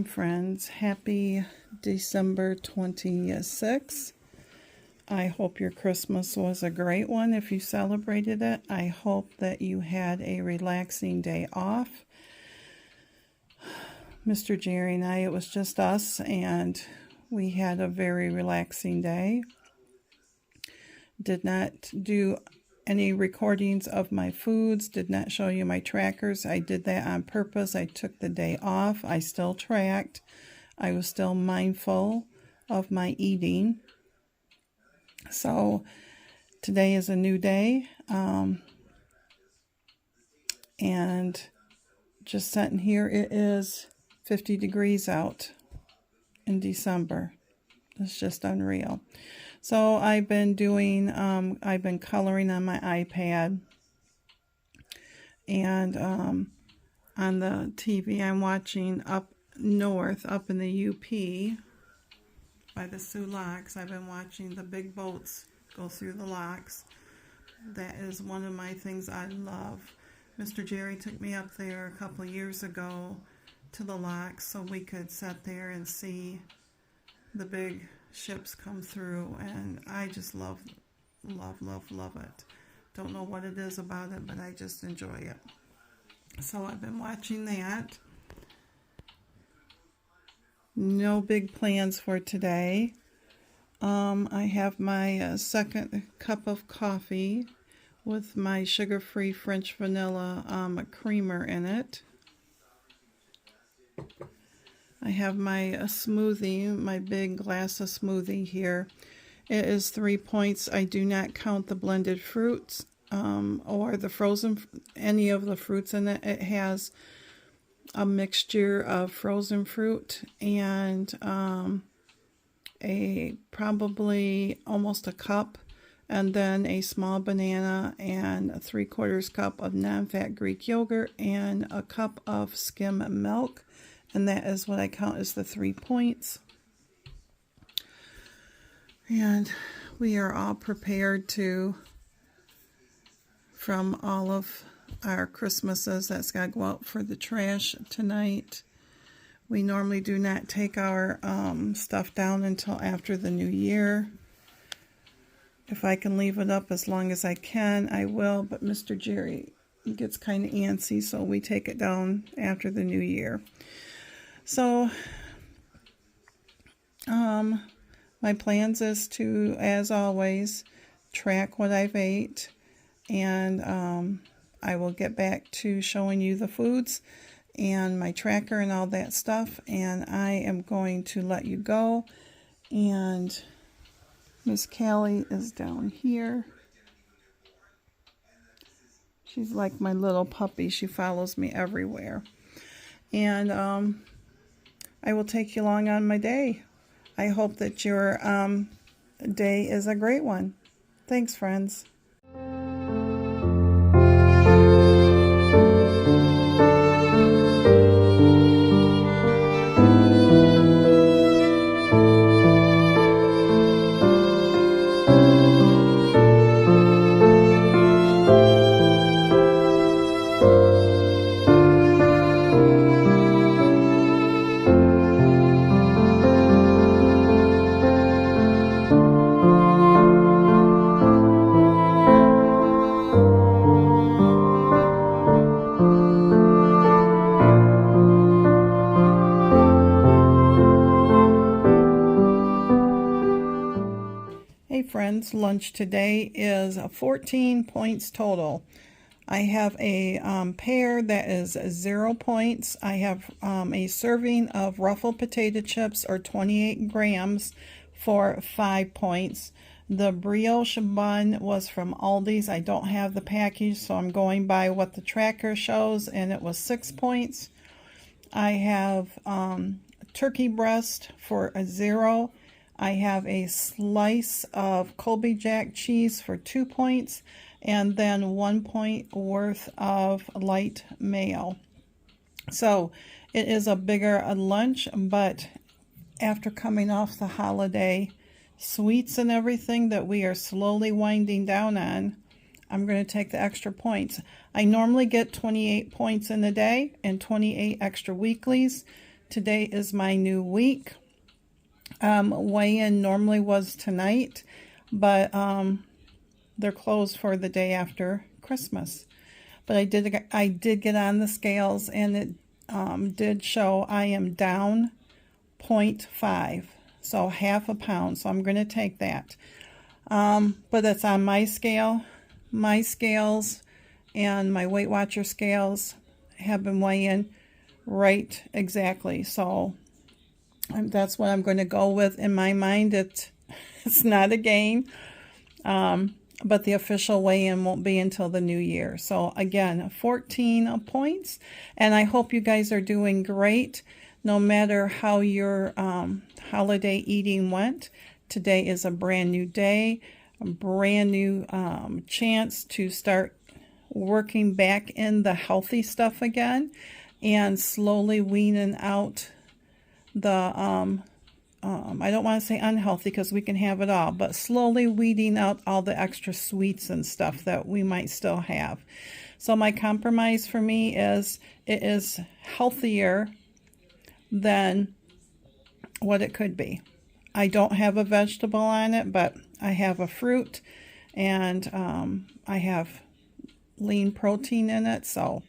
friends. Happy December 26th. I hope your Christmas was a great one if you celebrated it. I hope that you had a relaxing day off. Mr. Jerry and I, it was just us, and we had a very relaxing day. Did not do any recordings of my foods, did not show you my trackers. I did that on purpose. I took the day off. I still tracked. I was still mindful of my eating. So today is a new day. And just sitting here, it is 50 degrees out in December. It's just unreal. So I've been doing, I've been coloring on my iPad, and on the TV I'm watching Up North, up in the UP by the Sioux Locks. I've been watching the big boats go through the locks. That is one of my things I love. Mr. Jerry took me up there a couple years ago to the locks so we could sit there and see the big ships come through, and I just love it. Don't know what it is about it, but I just enjoy it. So I've been watching that. No big plans for today. I have my second cup of coffee with my sugar-free French vanilla creamer in it. I have my smoothie, my big glass of smoothie here. It is 3 points. I do not count the blended fruits or the frozen, any of the fruits in it. It has a mixture of frozen fruit and probably almost a cup, and then a small banana and a 3/4 cup of non-fat Greek yogurt and a cup of skim milk. And that is what I count as the 3 points. And we are all prepared to, from all of our Christmases, that's got to go out for the trash tonight. We normally do not take our stuff down until after the new year. If I can leave it up as long as I can, I will. But Mr. Jerry gets kind of antsy, so we take it down after the new year. So, my plans is to, as always, track what I've ate, and I will get back to showing you the foods and my tracker and all that stuff, and I am going to let you go. And Miss Cali is down here. She's like my little puppy. She follows me everywhere. And I will take you along on my day. I hope that your day is a great one. Thanks, friends. Friends, lunch today is 14 points total. I have a pear that is 0 points. I have a serving of ruffled potato chips, or 28 grams, for 5 points. The brioche bun was from Aldi's. I don't have the package, so I'm going by what the tracker shows, and it was 6 points. I have turkey breast for a 0. I have a slice of Colby Jack cheese for 2 points, and then 1 point worth of light mayo. So it is a bigger lunch, but after coming off the holiday sweets and everything that we are slowly winding down on, I'm going to take the extra points. I normally get 28 points in a day and 28 extra weeklies. Today is my new week. Weigh-in normally was tonight, but they're closed for the day after Christmas. But I did get on the scales, and it did show I am down 0.5, so half a pound. So I'm going to take that. But it's on my scale. My scales and my Weight Watcher scales have been weighing right exactly. So that's what I'm going to go with. In my mind, it's not a gain, but the official weigh-in won't be until the new year. So again, 14 points, and I hope you guys are doing great. No matter how your holiday eating went, today is a brand new day, a brand new chance to start working back in the healthy stuff again, and slowly weaning out the, I don't want to say unhealthy because we can have it all, but slowly weeding out all the extra sweets and stuff that we might still have. So my compromise for me is it is healthier than what it could be. I don't have a vegetable on it, but I have a fruit, and I have lean protein in it, so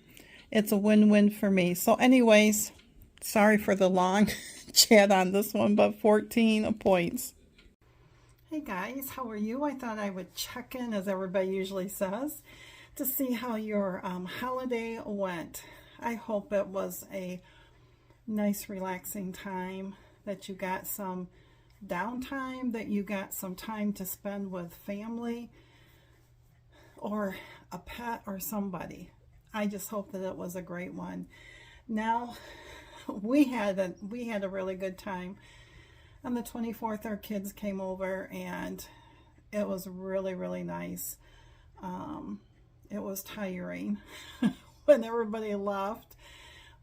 it's a win-win for me. So anyways, sorry for the long chat on this one, but 14 points. Hey guys, how are you? I thought I would check in, as everybody usually says, to see how your holiday went. I hope it was a nice relaxing time, that you got some downtime, that you got some time to spend with family or a pet or somebody. I just hope that it was a great one. Now, we had a really good time. On the 24th, our kids came over, and it was really, really nice. It was tiring when everybody left.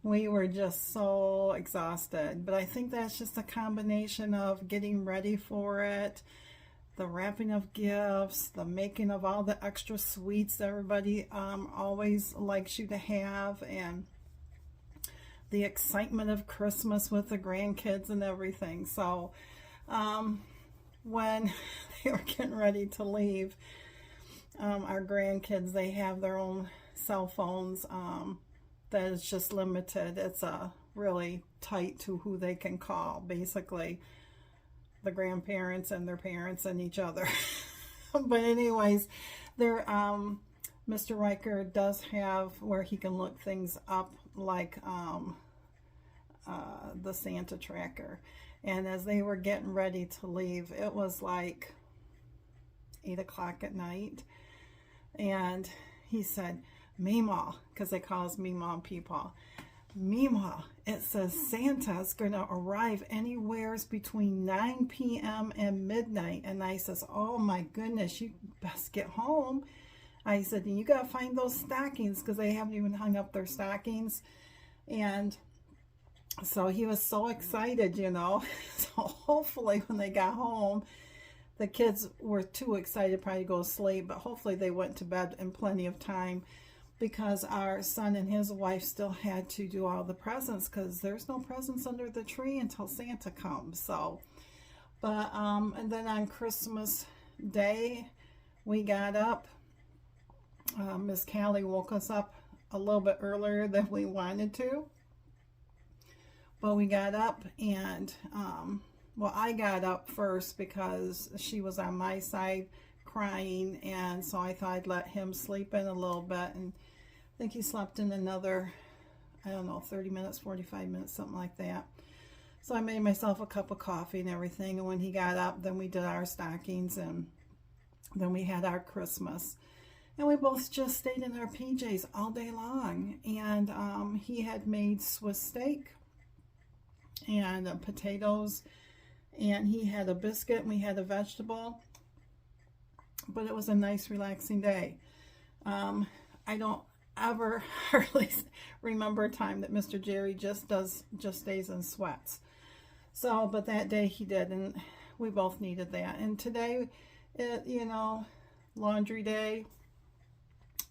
We were just so exhausted, but I think that's just a combination of getting ready for it, the wrapping of gifts, the making of all the extra sweets that everybody always likes you to have, and the excitement of Christmas with the grandkids and everything. So when they were getting ready to leave, our grandkids, they have their own cell phones that is just limited. It's really tight to who they can call, basically the grandparents and their parents and each other. But anyways, there Mr. Riker does have where he can look things up, like the Santa tracker. And as they were getting ready to leave, it was like 8 o'clock at night, and he said, Meemaw, because they call us Meemaw and Peepaw. Meemaw, it says Santa's going to arrive anywheres between 9 p.m. and midnight. And I says, oh my goodness, you best get home. I said, you got to find those stockings, because they haven't even hung up their stockings. And so he was so excited, you know. So hopefully when they got home, the kids were too excited probably to go to sleep, but hopefully they went to bed in plenty of time, because our son and his wife still had to do all the presents, because there's no presents under the tree until Santa comes. So, but and then on Christmas Day, we got up. Miss Cali woke us up a little bit earlier than we wanted to, but we got up, and well, I got up first because she was on my side crying, and so I thought I'd let him sleep in a little bit, and I think he slept in another, I don't know, 30 minutes, 45 minutes, something like that. So I made myself a cup of coffee and everything, and when he got up, then we did our stockings, and then we had our Christmas. And we both just stayed in our PJs all day long, and he had made Swiss steak and potatoes, and he had a biscuit, and we had a vegetable. But it was a nice, relaxing day. I don't ever hardly remember a time that Mr. Jerry just stays in sweats. So, but that day he did, and we both needed that. And today, you know, laundry day,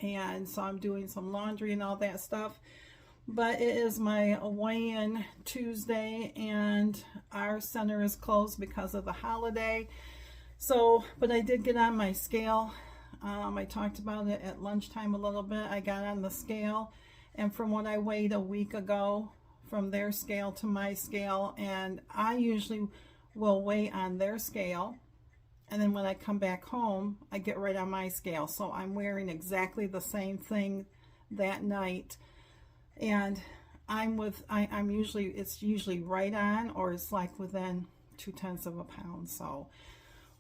and so I'm doing some laundry and all that stuff. But it is my weigh-in Tuesday, and our center is closed because of the holiday. So, but I did get on my scale. I talked about it at lunchtime a little bit. I got on the scale, and from what I weighed a week ago, from their scale to my scale, and I usually will weigh on their scale, and then when I come back home, I get right on my scale. So I'm wearing exactly the same thing that night, and I'm usually, it's usually right on, or it's like within 0.2 of a pound. So,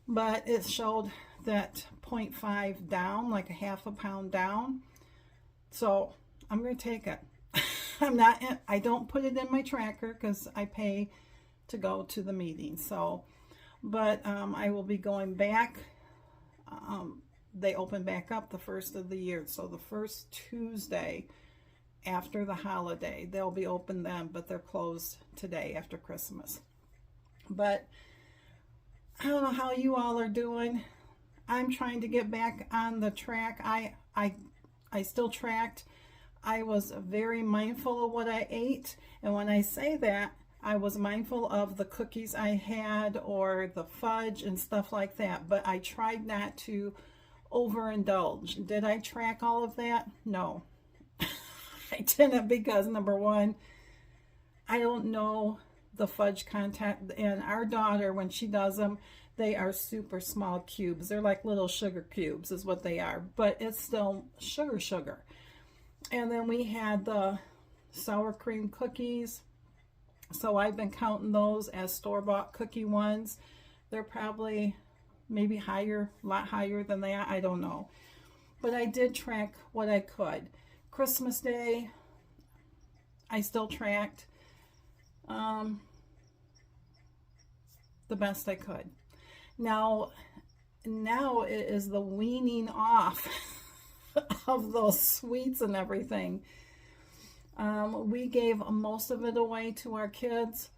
but it showed that 0.5 down, like a half a pound down. So I'm going to take it. I don't put it in my tracker because I pay to go to the meeting. So, but I will be going back. They open back up the first of the year. So the first Tuesday after the holiday, they'll be open then, but they're closed today after Christmas. But I don't know how you all are doing. I'm trying to get back on the track. I still tracked. I was very mindful of what I ate. And when I say that, I was mindful of the cookies I had or the fudge and stuff like that. But I tried not to overindulge. Did I track all of that? No. I didn't, because number one, I don't know the fudge content, and our daughter, when she does them, they are super small cubes. They're like little sugar cubes is what they are, but it's still sugar. And then we had the sour cream cookies, so I've been counting those as store-bought cookie ones. They're probably maybe higher, a lot higher than that, I don't know, but I did track what I could. Christmas Day, I still tracked the best I could. Now it is the weaning off of those sweets and everything. We gave most of it away to our kids.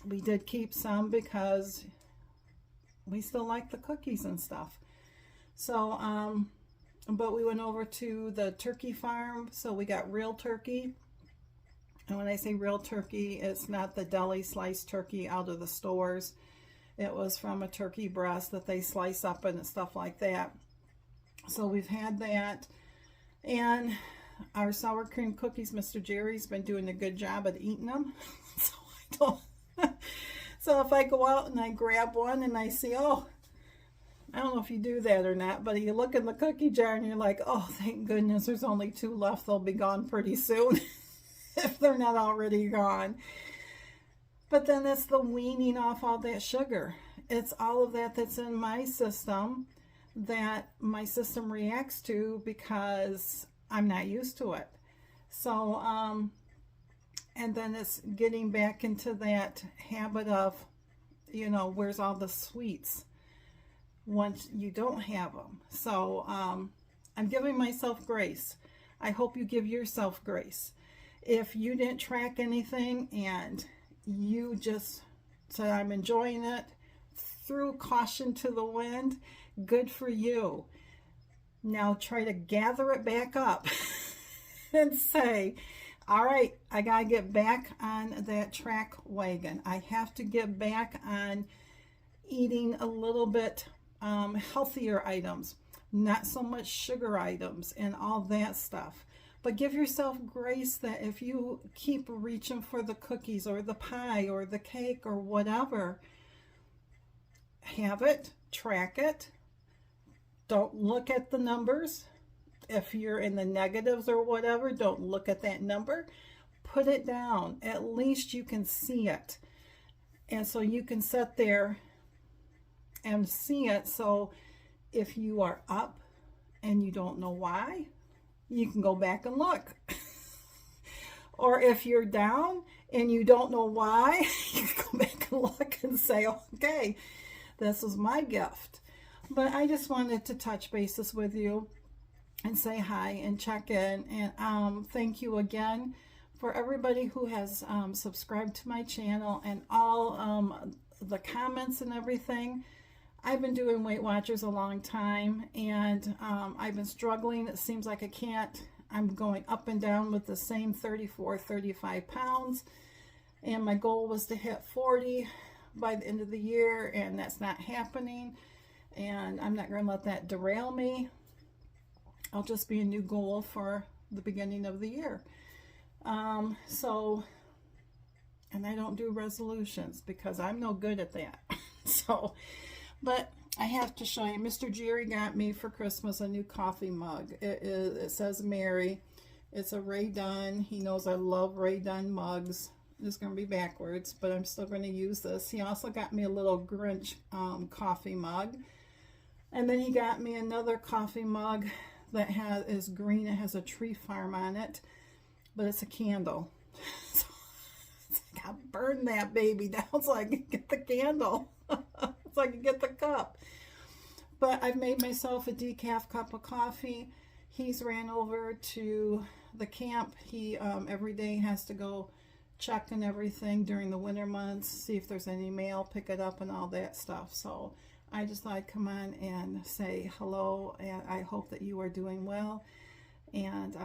We did keep some because we still like the cookies and stuff. So, but we went over to the turkey farm, so we got real turkey. And when I say real turkey, it's not the deli sliced turkey out of the stores. It was from a turkey breast that they slice up and stuff like that. So we've had that. And our sour cream cookies, Mr. Jerry's been doing a good job at eating them. So if I go out and I grab one and I see, oh, I don't know if you do that or not, but you look in the cookie jar and you're like, oh, thank goodness there's only 2 left. They'll be gone pretty soon if they're not already gone. But then it's the weaning off all that sugar. It's all of that that's in my system that my system reacts to because I'm not used to it. So, and then it's getting back into that habit of, you know, where's all the sweets once you don't have them. So I'm giving myself grace. I hope you give yourself grace. If you didn't track anything and you just said, I'm enjoying it, threw caution to the wind, good for you. Now try to gather it back up and say, all right, I got to get back on that track wagon. I have to get back on eating a little bit healthier items, not so much sugar items and all that stuff. But give yourself grace that if you keep reaching for the cookies or the pie or the cake or whatever, have it, track it. Don't look at the numbers. If you're in the negatives or whatever, don't look at that number. Put it down. At least you can see it. And so you can sit there and see it. So if you are up and you don't know why, you can go back and look. Or if you're down and you don't know why, you can go back and look and say, okay, this is my gift. But I just wanted to touch bases with you and say hi and check in. And thank you again for everybody who has subscribed to my channel and all the comments and everything. I've been doing Weight Watchers a long time, and I've been struggling. It seems like I can't I'm going up and down with the same 34, 35 pounds. And my goal was to hit 40 by the end of the year, and that's not happening. And I'm not going to let that derail me. I'll just be a new goal for the beginning of the year. And I don't do resolutions because I'm no good at that. But I have to show you, Mr. Jerry got me for Christmas a new coffee mug. It says Mary. It's a Ray Dunn. He knows I love Ray Dunn mugs. It's going to be backwards, but I'm still going to use this. He also got me a little Grinch coffee mug. And then he got me another coffee mug that is green. It has a tree farm on it, but it's a candle. So I got to burn that baby down so I can get the candle. So I can get the cup. But I've made myself a decaf cup of coffee. He's ran over to the camp. He every day has to go check and everything during the winter months, see if there's any mail, pick it up and all that stuff. So I just thought I'd come on and say hello, and I hope that you are doing well. And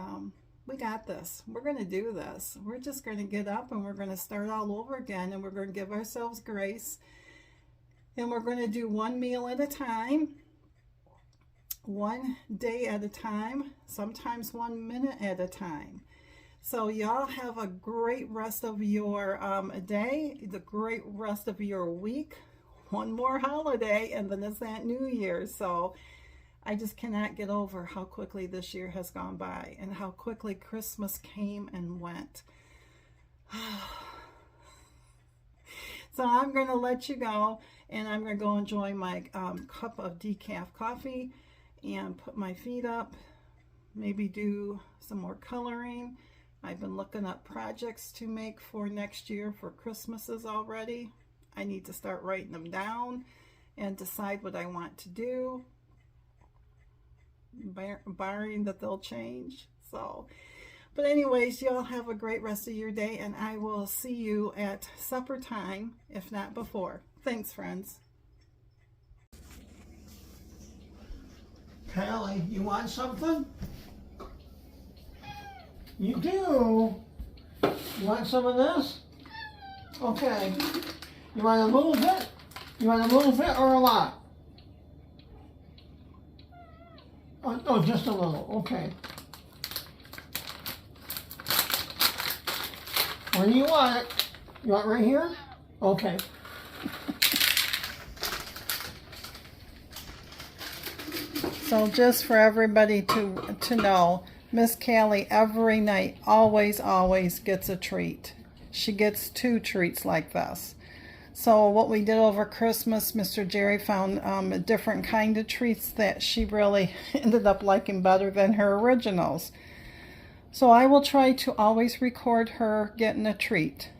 we got this. We're going to do this. We're just going to get up and we're going to start all over again, and we're going to give ourselves grace. And we're going to do one meal at a time, one day at a time, sometimes 1 minute at a time. So y'all have a great rest of your day, the great rest of your week. One more holiday, and then it's that New Year. So I just cannot get over how quickly this year has gone by and how quickly Christmas came and went. So I'm going to let you go, and I'm going to go enjoy my cup of decaf coffee and put my feet up, maybe do some more coloring. I've been looking up projects to make for next year for Christmases already. I need to start writing them down and decide what I want to do, barring that they'll change. But anyways, y'all have a great rest of your day, and I will see you at supper time, if not before. Thanks, friends. Cali, you want something? You do? You want some of this? Okay. You want a little bit? You want a little bit or a lot? Oh, just a little. Okay. Where do you want it? You want it right here? Okay. So just for everybody to know, Miss Cali every night always gets a treat. She gets 2 treats like this. So what we did over Christmas, Mr. Jerry found a different kind of treats that she really ended up liking better than her originals. So I will try to always record her getting a treat.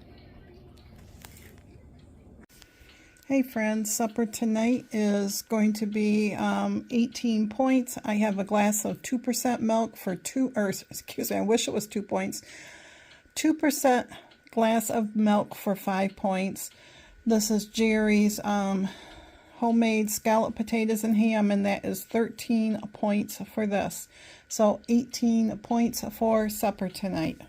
Hey friends, supper tonight is going to be 18 points. I have a glass of 2% milk for I wish it was 2 points. 2% glass of milk for 5 points. This is Jerry's homemade scalloped potatoes and ham, and that is 13 points for this. So 18 points for supper tonight.